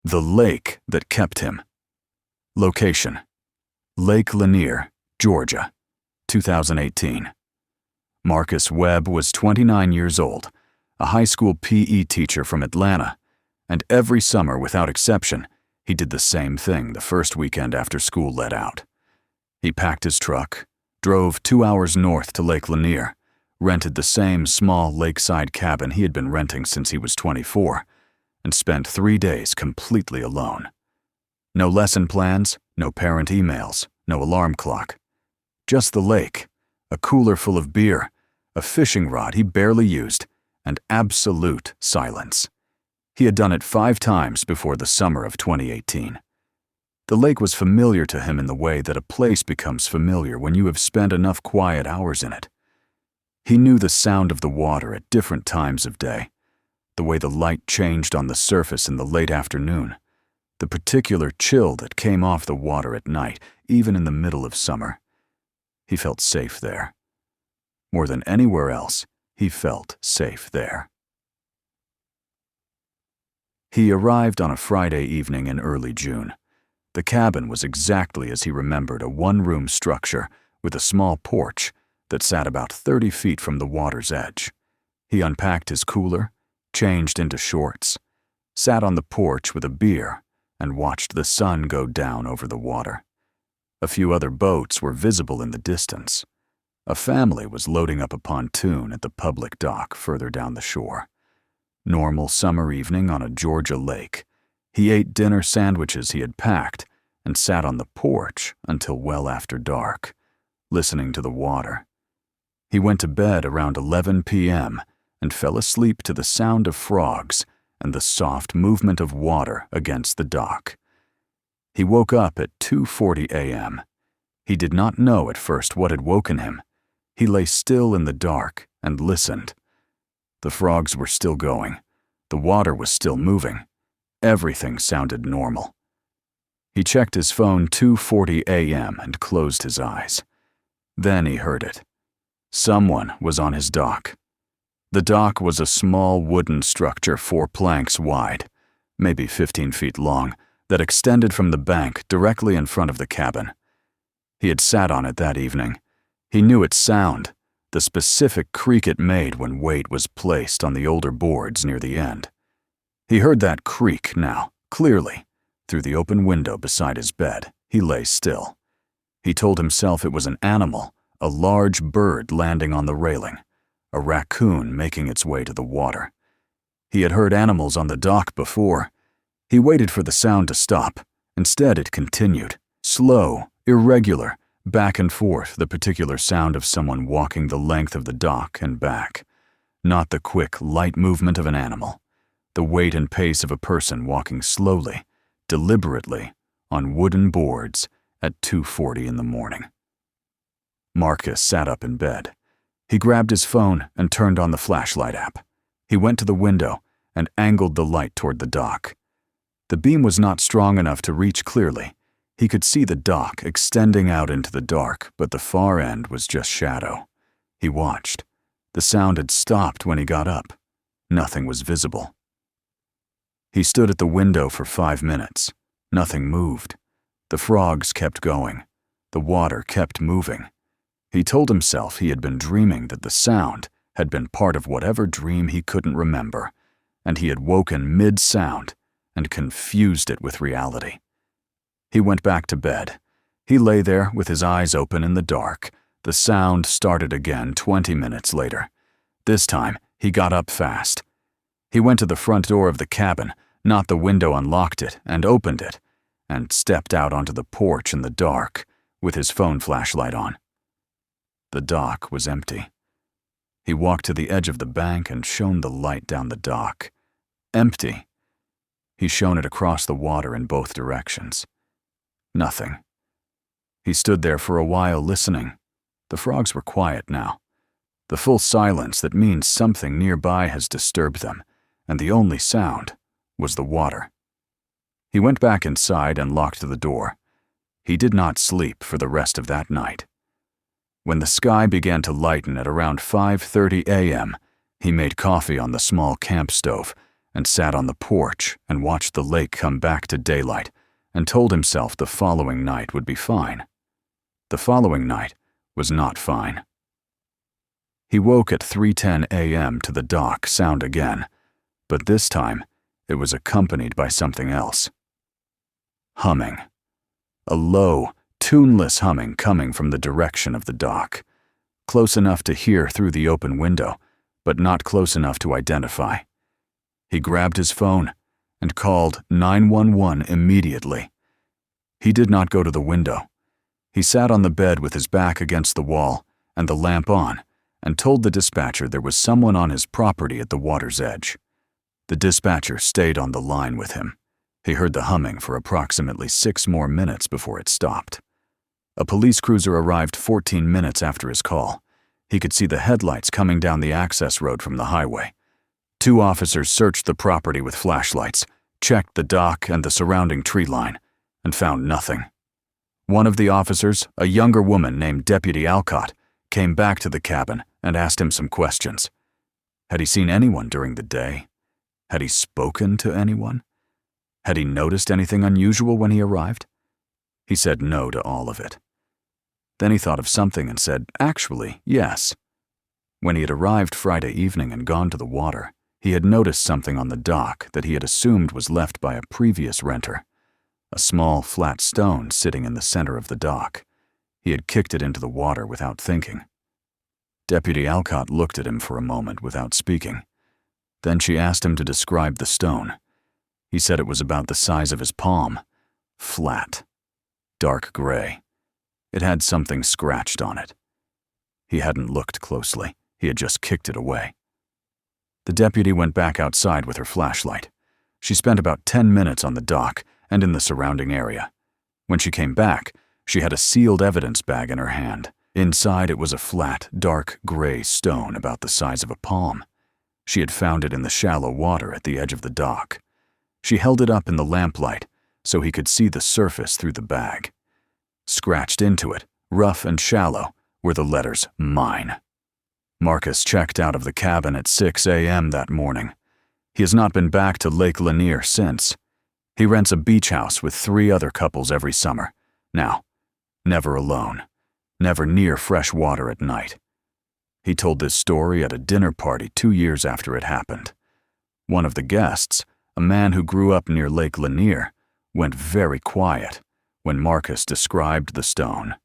The lake that kept him. Location: Lake Lanier, Georgia, 2018. Marcus Webb was 29 years old, a high school PE teacher from Atlanta, and every summer without exception, he did the same thing the first weekend after school let out. He packed his truck, drove 2 hours north to Lake Lanier, rented the same small lakeside cabin he had been renting since he was 24, and spent 3 days completely alone. No lesson plans, no parent emails, no alarm clock. Just the lake, a cooler full of beer, a fishing rod he barely used, and absolute silence. He had done it 5 times before the summer of 2018. The lake was familiar to him in the way that a place becomes familiar when you have spent enough quiet hours in it. He knew the sound of the water at different times of day, the way the light changed on the surface in the late afternoon, the particular chill that came off the water at night, even in the middle of summer. He felt safe there. More than anywhere else, he felt safe there. He arrived on a Friday evening in early June. The cabin was exactly as he remembered, a one-room structure with a small porch that sat about 30 feet from the water's edge. He unpacked his cooler, changed into shorts, sat on the porch with a beer, and watched the sun go down over the water. A few other boats were visible in the distance. A family was loading up a pontoon at the public dock further down the shore. Normal summer evening on a Georgia lake. He ate dinner sandwiches he had packed and sat on the porch until well after dark, listening to the water. He went to bed around 11 p.m. and fell asleep to the sound of frogs and the soft movement of water against the dock. He woke up at 2:40 a.m. He did not know at first what had woken him. He lay still in the dark and listened. The frogs were still going. The water was still moving. Everything sounded normal. He checked his phone 2:40 a.m. and closed his eyes. Then he heard it. Someone was on his dock. The dock was a small wooden structure 4 planks wide, maybe 15 feet long, that extended from the bank directly in front of the cabin. He had sat on it that evening. He knew its sound, the specific creak it made when weight was placed on the older boards near the end. He heard that creak now, clearly, through the open window beside his bed. He lay still. He told himself it was an animal, a large bird landing on the railing, a raccoon making its way to the water. He had heard animals on the dock before. He waited for the sound to stop. Instead, it continued, slow, irregular, back and forth, the particular sound of someone walking the length of the dock and back. Not the quick, light movement of an animal. The weight and pace of a person walking slowly, deliberately, on wooden boards at 2:40 in the morning. Marcus sat up in bed. He grabbed his phone and turned on the flashlight app. He went to the window and angled the light toward the dock. The beam was not strong enough to reach clearly. He could see the dock extending out into the dark, but the far end was just shadow. He watched. The sound had stopped when he got up. Nothing was visible. He stood at the window for 5 minutes. Nothing moved. The frogs kept going. The water kept moving. He told himself he had been dreaming that the sound had been part of whatever dream he couldn't remember, and he had woken mid-sound and confused it with reality. He went back to bed. He lay there with his eyes open in the dark. The sound started again 20 minutes later. This time, he got up fast. He went to the front door of the cabin, not the window, unlocked it, and opened it, and stepped out onto the porch in the dark with his phone flashlight on. The dock was empty. He walked to the edge of the bank and shone the light down the dock. Empty. He shone it across the water in both directions. Nothing. He stood there for a while listening. The frogs were quiet now. The full silence that means something nearby has disturbed them, and the only sound was the water. He went back inside and locked the door. He did not sleep for the rest of that night. When the sky began to lighten at around 5:30 a.m., he made coffee on the small camp stove and sat on the porch and watched the lake come back to daylight and told himself the following night would be fine. The following night was not fine. He woke at 3:10 a.m. to the dock sound again, but this time it was accompanied by something else. Humming. A low, tuneless humming coming from the direction of the dock, close enough to hear through the open window, but not close enough to identify. He grabbed his phone and called 911 immediately. He did not go to the window. He sat on the bed with his back against the wall and the lamp on and told the dispatcher there was someone on his property at the water's edge. The dispatcher stayed on the line with him. He heard the humming for approximately 6 more minutes before it stopped. A police cruiser arrived 14 minutes after his call. He could see the headlights coming down the access road from the highway. 2 officers searched the property with flashlights, checked the dock and the surrounding tree line, and found nothing. One of the officers, a younger woman named Deputy Alcott, came back to the cabin and asked him some questions. Had he seen anyone during the day? Had he spoken to anyone? Had he noticed anything unusual when he arrived? He said no to all of it. Then he thought of something and said, actually, yes. When he had arrived Friday evening and gone to the water, he had noticed something on the dock that he had assumed was left by a previous renter. A small, flat stone sitting in the center of the dock. He had kicked it into the water without thinking. Deputy Alcott looked at him for a moment without speaking. Then she asked him to describe the stone. He said it was about the size of his palm, flat, dark gray. It had something scratched on it. He hadn't looked closely. He had just kicked it away. The deputy went back outside with her flashlight. She spent about 10 minutes on the dock and in the surrounding area. When she came back, she had a sealed evidence bag in her hand. Inside it was a flat, dark gray stone about the size of a palm. She had found it in the shallow water at the edge of the dock. She held it up in the lamplight so he could see the surface through the bag. Scratched into it, rough and shallow, were the letters mine. Marcus checked out of the cabin at 6 a.m. that morning. He has not been back to Lake Lanier since. He rents a beach house with 3 other couples every summer. Now, never alone, never near fresh water at night. He told this story at a dinner party 2 years after it happened. One of the guests, a man who grew up near Lake Lanier, went very quiet when Marcus described the stone.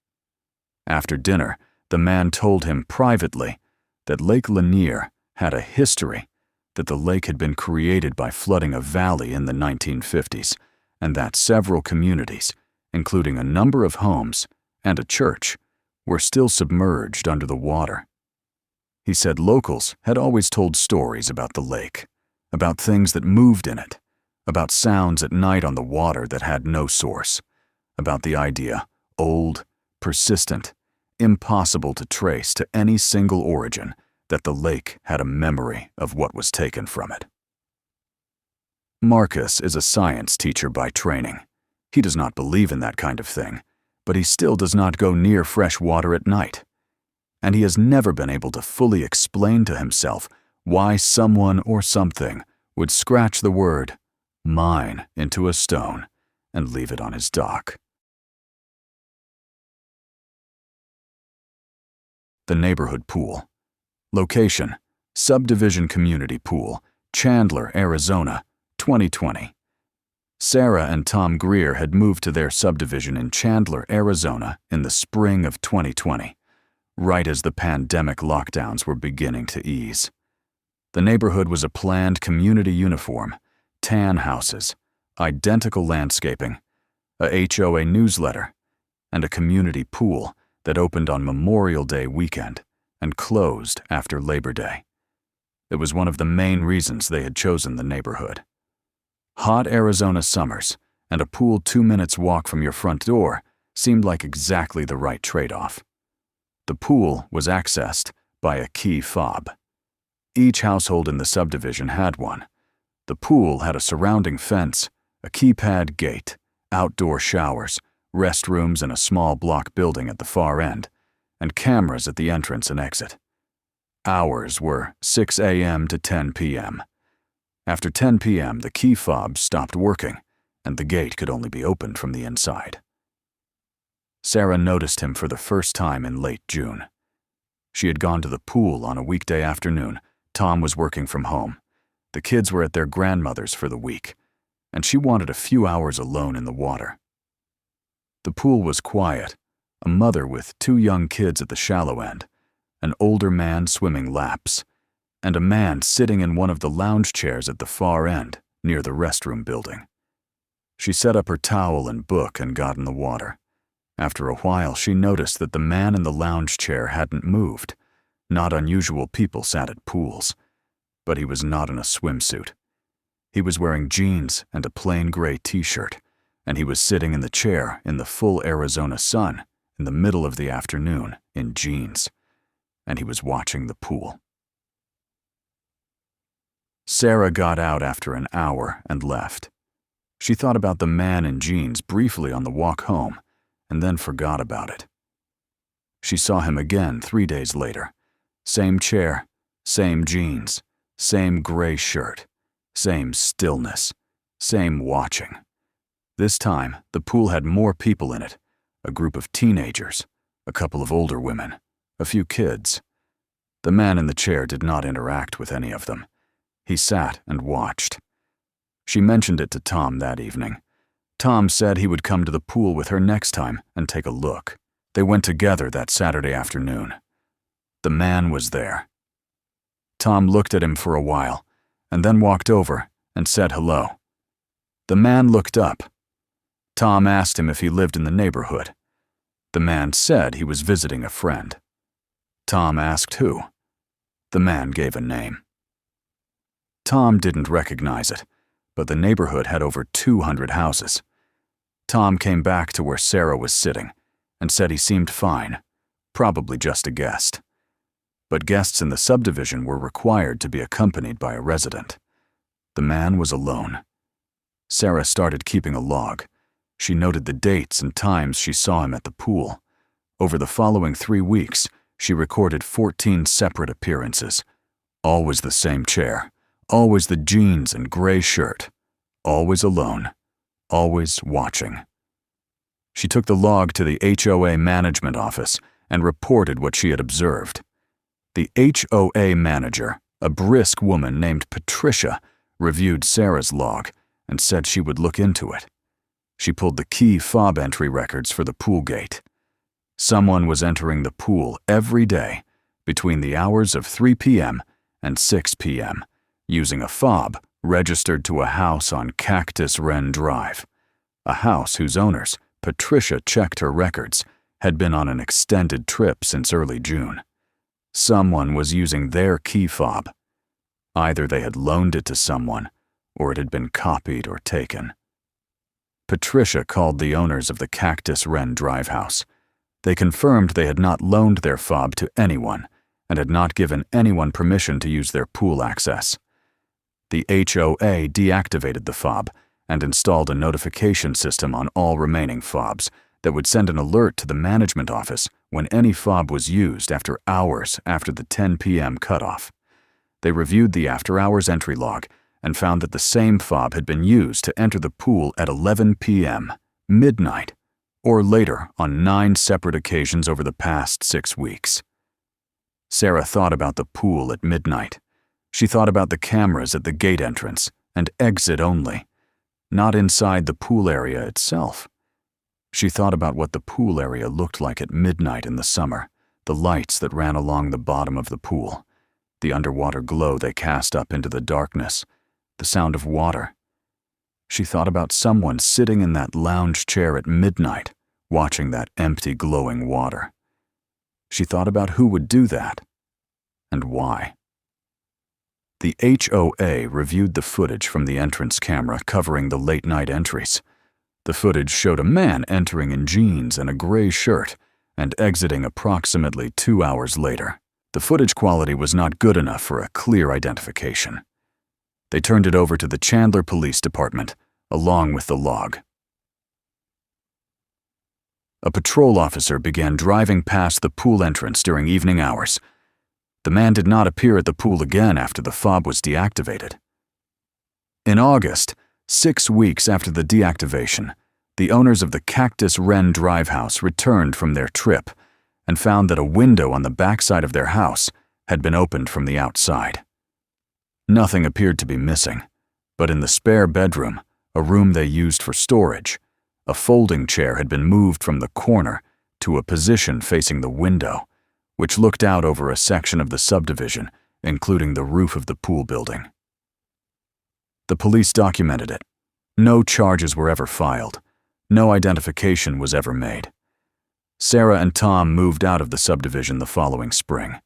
After dinner, the man told him privately that Lake Lanier had a history, that the lake had been created by flooding a valley in the 1950s, and that several communities, including a number of homes and a church, were still submerged under the water. He said locals had always told stories about the lake, about things that moved in it, about sounds at night on the water that had no source, about the idea, old, persistent, impossible to trace to any single origin, that the lake had a memory of what was taken from it. Marcus is a science teacher by training. He does not believe in that kind of thing, but he still does not go near fresh water at night. And he has never been able to fully explain to himself why someone or something would scratch the word mine into a stone and leave it on his dock. The neighborhood pool. Location: Subdivision Community Pool, Chandler, Arizona, 2020. Sarah and Tom Greer had moved to their subdivision in Chandler, Arizona in the spring of 2020, right as the pandemic lockdowns were beginning to ease. The neighborhood was a planned community uniform, tan houses, identical landscaping, a HOA newsletter, and a community pool that opened on Memorial Day weekend and closed after Labor Day. It was one of the main reasons they had chosen the neighborhood. Hot Arizona summers and a pool 2 minutes walk from your front door seemed like exactly the right trade-off. The pool was accessed by a key fob. Each household in the subdivision had one. The pool had a surrounding fence, a keypad gate, outdoor showers, restrooms in a small block building at the far end, and cameras at the entrance and exit. Hours were 6 a.m. to 10 p.m. After 10 p.m., the key fob stopped working, and the gate could only be opened from the inside. Sarah noticed him for the first time in late June. She had gone to the pool on a weekday afternoon. Tom was working from home. The kids were at their grandmother's for the week, and she wanted a few hours alone in the water. The pool was quiet, a mother with 2 young kids at the shallow end, an older man swimming laps, and a man sitting in one of the lounge chairs at the far end, near the restroom building. She set up her towel and book and got in the water. After a while, she noticed that the man in the lounge chair hadn't moved. Not unusual people sat at pools, but he was not in a swimsuit. He was wearing jeans and a plain gray t-shirt, and he was sitting in the chair in the full Arizona sun in the middle of the afternoon in jeans, and he was watching the pool. Sarah got out after an hour and left. She thought about the man in jeans briefly on the walk home, and then forgot about it. She saw him again 3 days later. Same chair, same jeans, same gray shirt, same stillness, same watching. This time, the pool had more people in it, a group of teenagers, a couple of older women, a few kids. The man in the chair did not interact with any of them. He sat and watched. She mentioned it to Tom that evening. Tom said he would come to the pool with her next time and take a look. They went together that Saturday afternoon. The man was there. Tom looked at him for a while, and then walked over and said hello. The man looked up. Tom asked him if he lived in the neighborhood. The man said he was visiting a friend. Tom asked who. The man gave a name. Tom didn't recognize it, but the neighborhood had over 200 houses. Tom came back to where Sarah was sitting and said he seemed fine, probably just a guest. But guests in the subdivision were required to be accompanied by a resident. The man was alone. Sarah started keeping a log. She noted the dates and times she saw him at the pool. Over the following 3 weeks, she recorded 14 separate appearances. Always the same chair, always the jeans and gray shirt, always alone, always watching. She took the log to the HOA management office and reported what she had observed. The HOA manager, a brisk woman named Patricia, reviewed Sarah's log and said she would look into it. She pulled the key fob entry records for the pool gate. Someone was entering the pool every day between the hours of 3 p.m. and 6 p.m. using a fob registered to a house on Cactus Wren Drive, a house whose owners, Patricia checked her records, had been on an extended trip since early June. Someone was using their key fob. Either they had loaned it to someone, or it had been copied or taken. Patricia called the owners of the Cactus Wren Drive house. They confirmed they had not loaned their fob to anyone and had not given anyone permission to use their pool access. The HOA deactivated the fob and installed a notification system on all remaining fobs that would send an alert to the management office when any fob was used after hours after the 10 p.m. cutoff. They reviewed the after-hours entry log and found that the same fob had been used to enter the pool at 11 p.m., midnight, or later on 9 separate occasions over the past 6 weeks. Sarah thought about the pool at midnight. She thought about the cameras at the gate entrance and exit only, not inside the pool area itself. She thought about what the pool area looked like at midnight in the summer, the lights that ran along the bottom of the pool, the underwater glow they cast up into the darkness, the sound of water. She thought about someone sitting in that lounge chair at midnight, watching that empty glowing water. She thought about who would do that, and why. The HOA reviewed the footage from the entrance camera covering the late-night entries. The footage showed a man entering in jeans and a gray shirt and exiting approximately 2 hours later. The footage quality was not good enough for a clear identification. They turned it over to the Chandler Police Department, along with the log. A patrol officer began driving past the pool entrance during evening hours. The man did not appear at the pool again after the fob was deactivated. In August, 6 weeks after the deactivation, the owners of the Cactus Wren Drive house returned from their trip and found that a window on the backside of their house had been opened from the outside. Nothing appeared to be missing, but in the spare bedroom, a room they used for storage, a folding chair had been moved from the corner to a position facing the window, which looked out over a section of the subdivision, including the roof of the pool building. The police documented it. No charges were ever filed. No identification was ever made. Sarah and Tom moved out of the subdivision the following spring.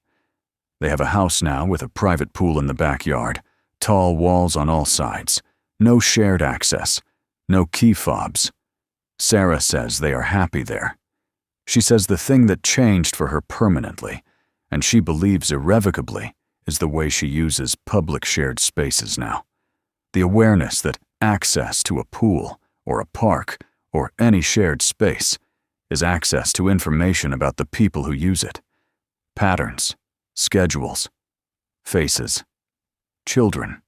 They have a house now with a private pool in the backyard, tall walls on all sides, no shared access, no key fobs. Sarah says they are happy there. She says the thing that changed for her permanently, and she believes irrevocably, is the way she uses public shared spaces now. The awareness that access to a pool or a park or any shared space is access to information about the people who use it. Patterns, schedules, faces, children,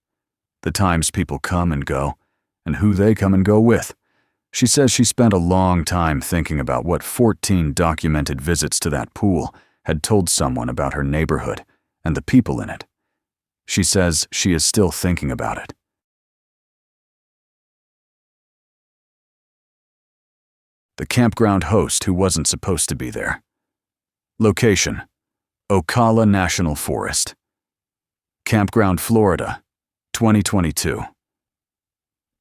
the times people come and go, and who they come and go with. She says she spent a long time thinking about what 14 documented visits to that pool had told someone about her neighborhood and the people in it. She says she is still thinking about it. The campground host who wasn't supposed to be there. Location: Ocala National Forest. Campground, Florida, 2022.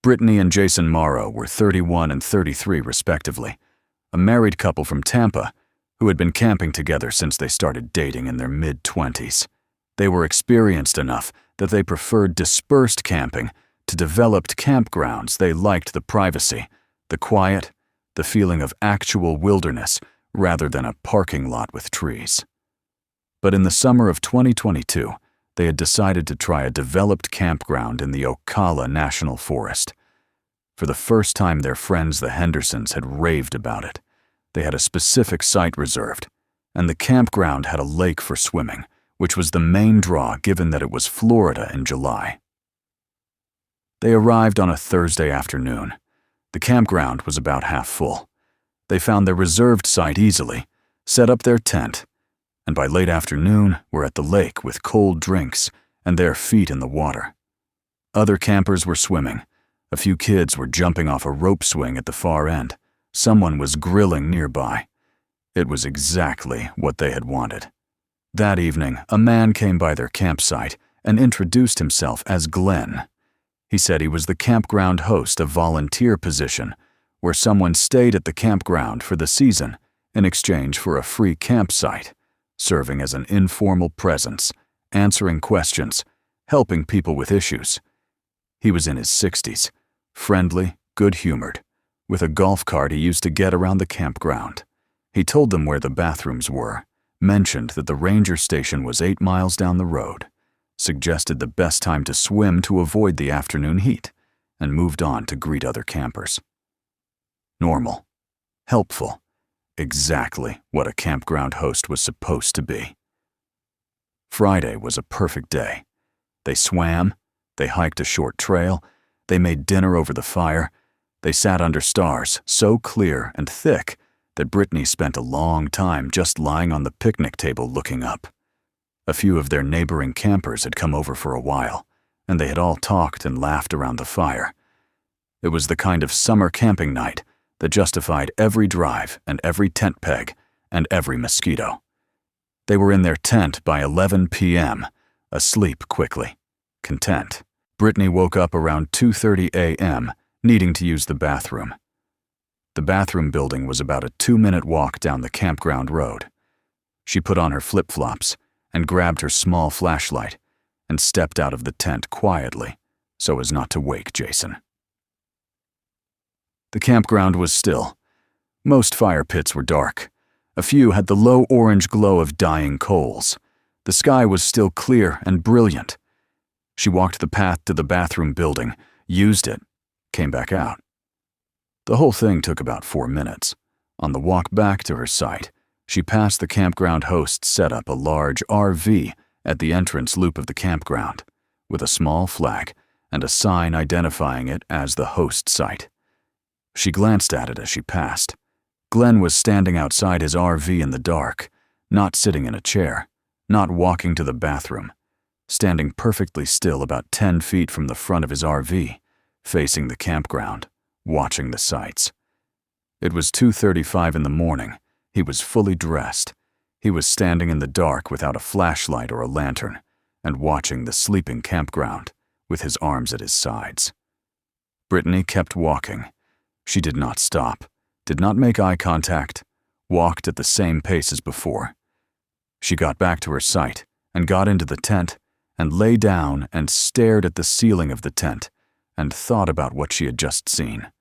Brittany and Jason Morrow were 31 and 33 respectively, a married couple from Tampa who had been camping together since they started dating in their mid-20s. They were experienced enough that they preferred dispersed camping to developed campgrounds. They liked the privacy, the quiet, the feeling of actual wilderness rather than a parking lot with trees. But in the summer of 2022, they had decided to try a developed campground in the Ocala National Forest. For the first time, their friends, the Hendersons, had raved about it. They had a specific site reserved, and the campground had a lake for swimming, which was the main draw given that it was Florida in July. They arrived on a Thursday afternoon. The campground was about half full. They found their reserved site easily, set up their tent, and by late afternoon were at the lake with cold drinks and their feet in the water. Other campers were swimming. A few kids were jumping off a rope swing at the far end. Someone was grilling nearby. It was exactly what they had wanted. That evening, a man came by their campsite and introduced himself as Glenn. He said he was the campground host, a volunteer position, where someone stayed at the campground for the season in exchange for a free campsite, serving as an informal presence, answering questions, helping people with issues. He was in his 60s, friendly, good-humored, with a golf cart he used to get around the campground. He told them where the bathrooms were, mentioned that the ranger station was 8 miles down the road, suggested the best time to swim to avoid the afternoon heat, and moved on to greet other campers. Normal, helpful, exactly what a campground host was supposed to be. Friday was a perfect day. They swam, they hiked a short trail, they made dinner over the fire, they sat under stars so clear and thick that Brittany spent a long time just lying on the picnic table looking up. A few of their neighboring campers had come over for a while, and they had all talked and laughed around the fire. It was the kind of summer camping night that justified every drive and every tent peg and every mosquito. They were in their tent by 11 p.m., asleep quickly, content. Brittany woke up around 2:30 a.m., needing to use the bathroom. The bathroom building was about a 2-minute walk down the campground road. She put on her flip-flops and grabbed her small flashlight and stepped out of the tent quietly so as not to wake Jason. The campground was still. Most fire pits were dark. A few had the low orange glow of dying coals. The sky was still clear and brilliant. She walked the path to the bathroom building, used it, came back out. The whole thing took about 4 minutes. On the walk back to her site, she passed the campground host set up a large RV at the entrance loop of the campground, with a small flag and a sign identifying it as the host site. She glanced at it as she passed. Glenn was standing outside his RV in the dark, not sitting in a chair, not walking to the bathroom, standing perfectly still about 10 feet from the front of his RV, facing the campground, watching the sights. It was 2:35 in the morning. He was fully dressed. He was standing in the dark without a flashlight or a lantern, and watching the sleeping campground with his arms at his sides. Brittany kept walking. She did not stop, did not make eye contact, walked at the same pace as before. She got back to her site and got into the tent and lay down and stared at the ceiling of the tent and thought about what she had just seen.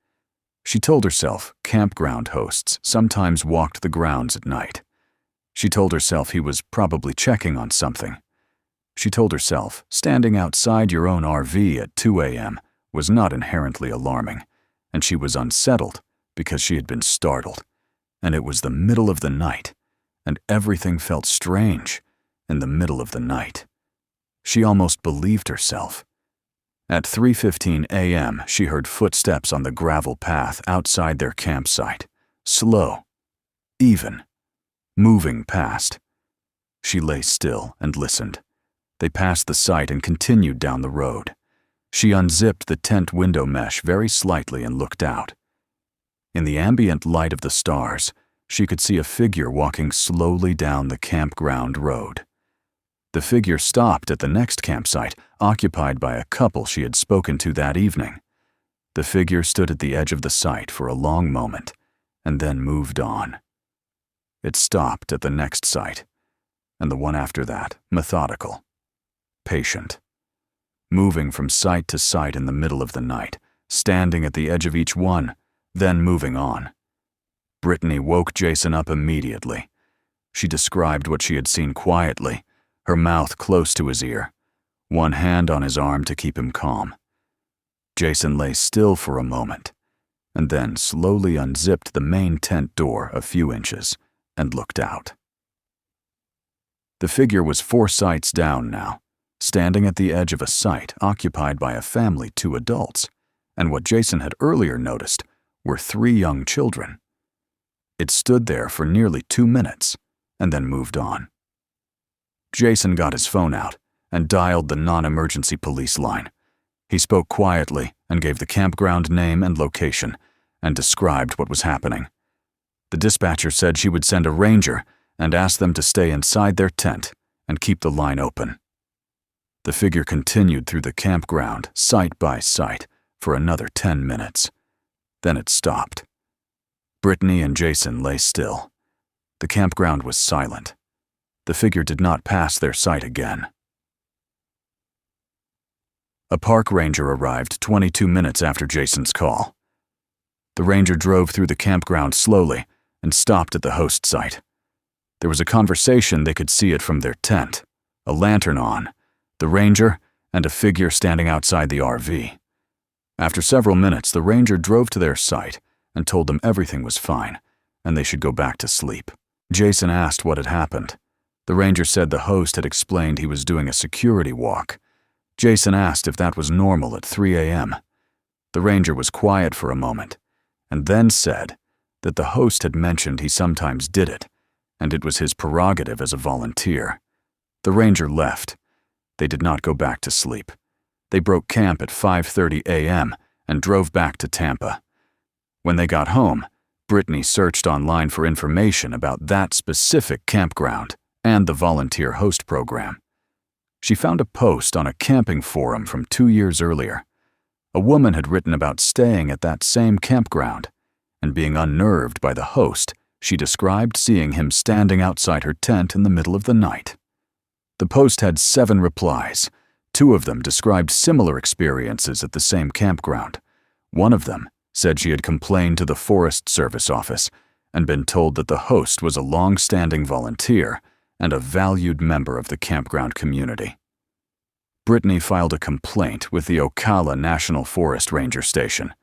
She told herself campground hosts sometimes walked the grounds at night. She told herself he was probably checking on something. She told herself standing outside your own RV at 2 a.m. was not inherently alarming, and she was unsettled because she had been startled, and it was the middle of the night, and everything felt strange in the middle of the night. She almost believed herself. At 3:15 a.m., she heard footsteps on the gravel path outside their campsite, slow, even, moving past. She lay still and listened. They passed the site and continued down the road. She unzipped the tent window mesh very slightly and looked out. In the ambient light of the stars, she could see a figure walking slowly down the campground road. The figure stopped at the next campsite, occupied by a couple she had spoken to that evening. The figure stood at the edge of the site for a long moment, and then moved on. It stopped at the next site, and the one after that, methodical, patient, moving from site to site in the middle of the night, standing at the edge of each one, then moving on. Brittany woke Jason up immediately. She described what she had seen quietly, her mouth close to his ear, one hand on his arm to keep him calm. Jason lay still for a moment, and then slowly unzipped the main tent door a few inches and looked out. The figure was 4 sites down now, standing at the edge of a site occupied by a family, 2 adults, and what Jason had earlier noticed were 3 young children. It stood there for nearly 2 minutes and then moved on. Jason got his phone out and dialed the non-emergency police line. He spoke quietly and gave the campground name and location and described what was happening. The dispatcher said she would send a ranger and ask them to stay inside their tent and keep the line open. The figure continued through the campground, site by site, for another 10 minutes. Then it stopped. Brittany and Jason lay still. The campground was silent. The figure did not pass their site again. A park ranger arrived 22 minutes after Jason's call. The ranger drove through the campground slowly and stopped at the host site. There was a conversation, they could see it from their tent, a lantern on, the ranger, and a figure standing outside the RV. After several minutes, the ranger drove to their site and told them everything was fine and they should go back to sleep. Jason asked what had happened. The ranger said the host had explained he was doing a security walk. Jason asked if that was normal at 3 a.m. The ranger was quiet for a moment and then said that the host had mentioned he sometimes did it and it was his prerogative as a volunteer. The ranger left. They did not go back to sleep. They broke camp at 5:30 a.m. and drove back to Tampa. When they got home, Brittany searched online for information about that specific campground and the volunteer host program. She found a post on a camping forum from 2 years earlier. A woman had written about staying at that same campground, and being unnerved by the host, she described seeing him standing outside her tent in the middle of the night. The post had 7 replies. 2 of them described similar experiences at the same campground. One of them said she had complained to the Forest Service office and been told that the host was a long-standing volunteer and a valued member of the campground community. Brittany filed a complaint with the Ocala National Forest Ranger Station.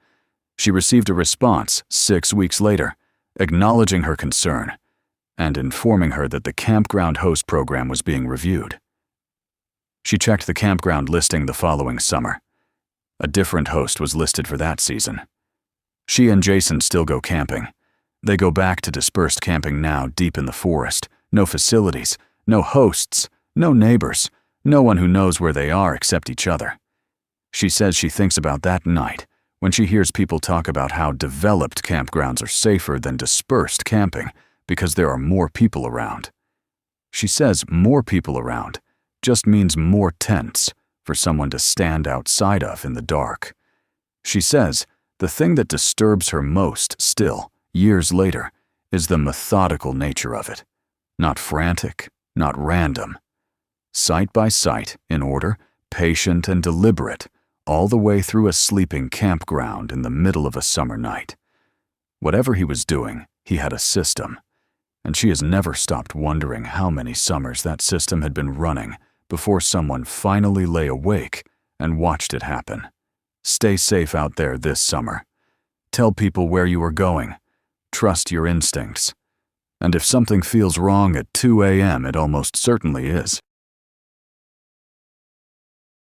She received a response 6 weeks later, acknowledging her concern and informing her that the campground host program was being reviewed. She checked the campground listing the following summer. A different host was listed for that season. She and Jason still go camping. They go back to dispersed camping now, deep in the forest. No facilities, no hosts, no neighbors, no one who knows where they are except each other. She says she thinks about that night when she hears people talk about how developed campgrounds are safer than dispersed camping because there are more people around. She says more people around just means more tents for someone to stand outside of in the dark. She says the thing that disturbs her most still, years later, is the methodical nature of it. Not frantic, not random. Site by site, in order, patient and deliberate, all the way through a sleeping campground in the middle of a summer night. Whatever he was doing, he had a system, and she has never stopped wondering how many summers that system had been running before someone finally lay awake and watched it happen. Stay safe out there this summer. Tell people where you are going. Trust your instincts. And if something feels wrong at 2 a.m., it almost certainly is.